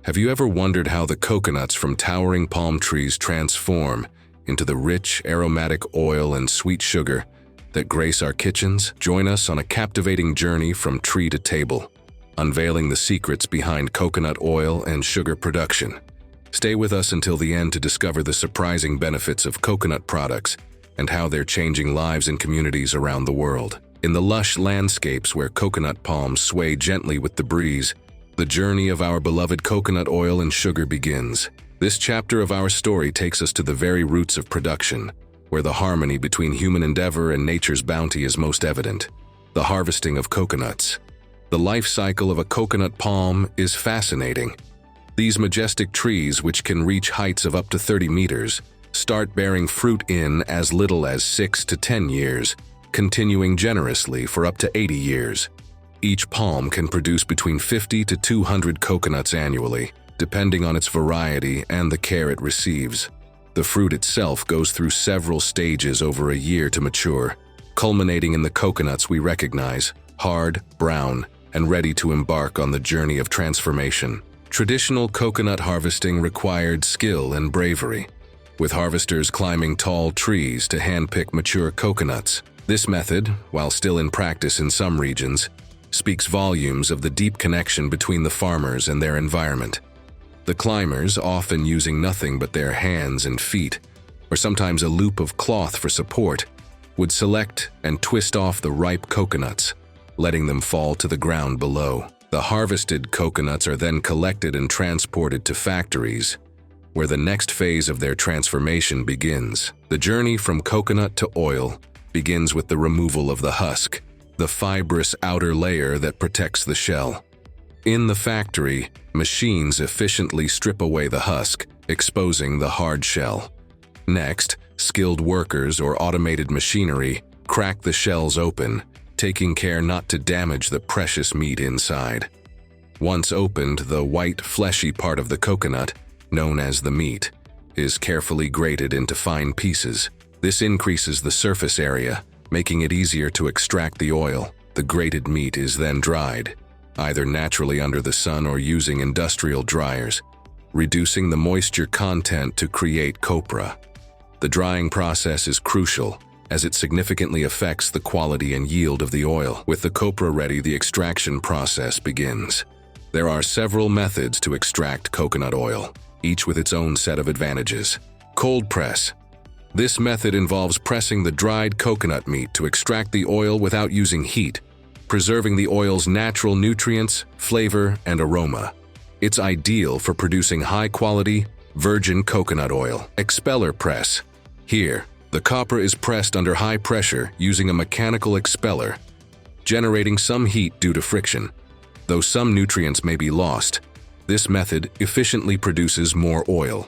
Have you ever wondered how the coconuts from towering palm trees transform into the rich, aromatic oil and sweet sugar that grace our kitchens? Join us on a captivating journey from tree to table, unveiling the secrets behind coconut oil and sugar production. Stay with us until the end to discover the surprising benefits of coconut products and how they're changing lives in communities around the world. In the lush landscapes where coconut palms sway gently with the breeze, the journey of our beloved coconut oil and sugar begins. This chapter of our story takes us to the very roots of production, where the harmony between human endeavor and nature's bounty is most evident. The harvesting of coconuts. The life cycle of a coconut palm is fascinating. These majestic trees, which can reach heights of up to 30 meters, start bearing fruit in as little as 6 to 10 years, continuing generously for up to 80 years. Each palm can produce between 50 to 200 coconuts annually, depending on its variety and the care it receives. The fruit itself goes through several stages over a year to mature, culminating in the coconuts we recognize, hard, brown, and ready to embark on the journey of transformation. Traditional coconut harvesting required skill and bravery, with harvesters climbing tall trees to handpick mature coconuts. This method, while still in practice in some regions, speaks volumes of the deep connection between the farmers and their environment. The climbers, often using nothing but their hands and feet, or sometimes a loop of cloth for support, would select and twist off the ripe coconuts, letting them fall to the ground below. The harvested coconuts are then collected and transported to factories, where the next phase of their transformation begins. The journey from coconut to oil begins with the removal of the husk, the fibrous outer layer that protects the shell. In the factory, machines efficiently strip away the husk, exposing the hard shell. Next, skilled workers or automated machinery crack the shells open, taking care not to damage the precious meat inside. Once opened, the white, fleshy part of the coconut, known as the meat, is carefully grated into fine pieces. This increases the surface area, making it easier to extract the oil. The grated meat is then dried, either naturally under the sun or using industrial dryers, reducing the moisture content to create copra. The drying process is crucial, as it significantly affects the quality and yield of the oil. With the copra ready, the extraction process begins. There are several methods to extract coconut oil, each with its own set of advantages. Cold press. This method involves pressing the dried coconut meat to extract the oil without using heat, preserving the oil's natural nutrients, flavor, and aroma. It's ideal for producing high-quality, virgin coconut oil. Expeller press. Here, the copra is pressed under high pressure using a mechanical expeller, generating some heat due to friction. Though some nutrients may be lost, this method efficiently produces more oil.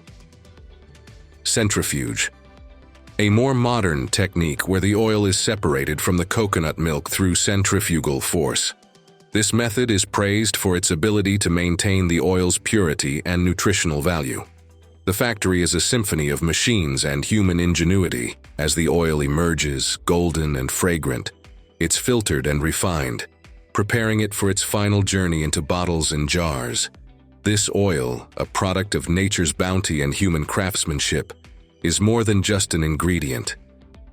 Centrifuge. A more modern technique where the oil is separated from the coconut milk through centrifugal force. This method is praised for its ability to maintain the oil's purity and nutritional value. The factory is a symphony of machines and human ingenuity. As the oil emerges, golden and fragrant, it's filtered and refined, preparing it for its final journey into bottles and jars. This oil, a product of nature's bounty and human craftsmanship, is more than just an ingredient.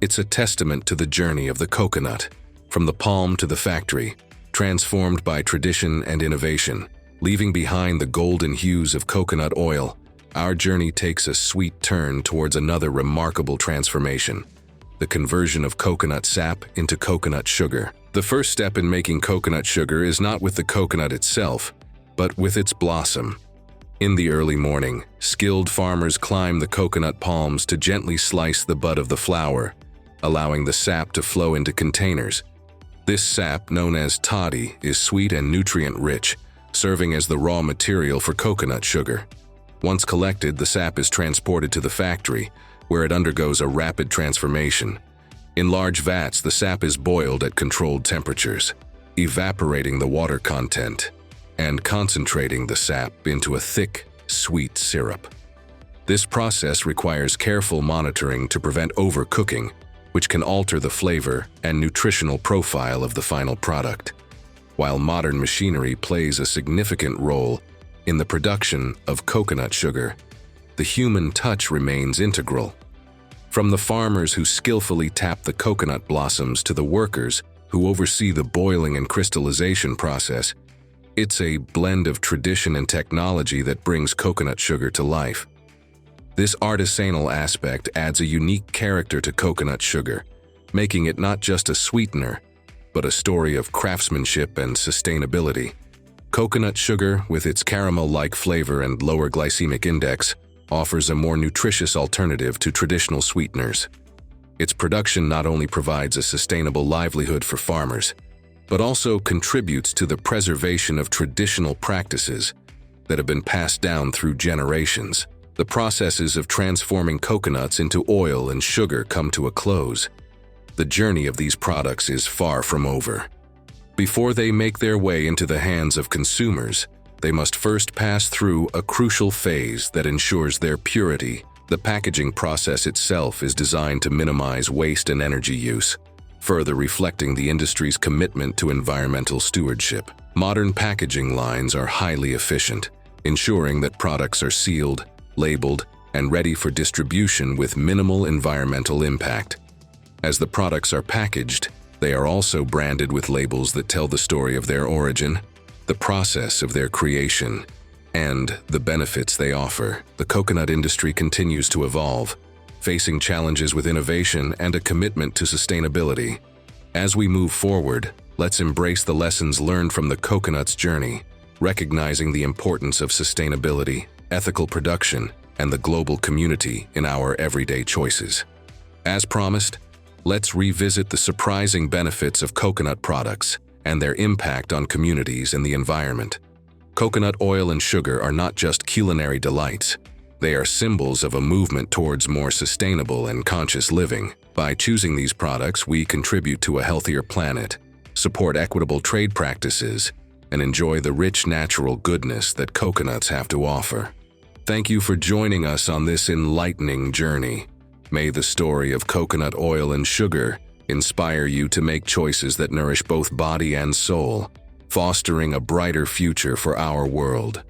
It's a testament to the journey of the coconut, from the palm to the factory, transformed by tradition and innovation. Leaving behind the golden hues of coconut oil, our journey takes a sweet turn towards another remarkable transformation: the conversion of coconut sap into coconut sugar. The first step in making coconut sugar is not with the coconut itself, but with its blossom. In the early morning, skilled farmers climb the coconut palms to gently slice the bud of the flower, allowing the sap to flow into containers. This sap, known as toddy, is sweet and nutrient-rich, serving as the raw material for coconut sugar. Once collected, the sap is transported to the factory, where it undergoes a rapid transformation. In large vats, the sap is boiled at controlled temperatures, evaporating the water content and concentrating the sap into a thick, sweet syrup. This process requires careful monitoring to prevent overcooking, which can alter the flavor and nutritional profile of the final product. While modern machinery plays a significant role, In the production of coconut sugar, the human touch remains integral. From the farmers who skillfully tap the coconut blossoms to the workers who oversee the boiling and crystallization process, it's a blend of tradition and technology that brings coconut sugar to life. This artisanal aspect adds a unique character to coconut sugar, making it not just a sweetener, but a story of craftsmanship and sustainability. Coconut sugar, with its caramel-like flavor and lower glycemic index, offers a more nutritious alternative to traditional sweeteners. Its production not only provides a sustainable livelihood for farmers, but also contributes to the preservation of traditional practices that have been passed down through generations. The processes of transforming coconuts into oil and sugar come to a close. The journey of these products is far from over. Before they make their way into the hands of consumers, they must first pass through a crucial phase that ensures their purity. The packaging process itself is designed to minimize waste and energy use, further reflecting the industry's commitment to environmental stewardship. Modern packaging lines are highly efficient, ensuring that products are sealed, labeled, and ready for distribution with minimal environmental impact. As the products are packaged, they are also branded with labels that tell the story of their origin, the process of their creation, and the benefits they offer. The coconut industry continues to evolve, facing challenges with innovation and a commitment to sustainability. As we move forward, let's embrace the lessons learned from the coconut's journey, recognizing the importance of sustainability, ethical production, and the global community in our everyday choices. As promised, let's revisit the surprising benefits of coconut products and their impact on communities and the environment. Coconut oil and sugar are not just culinary delights. They are symbols of a movement towards more sustainable and conscious living. By choosing these products, we contribute to a healthier planet, support equitable trade practices, and enjoy the rich natural goodness that coconuts have to offer. Thank you for joining us on this enlightening journey. May the story of coconut oil and sugar inspire you to make choices that nourish both body and soul, fostering a brighter future for our world.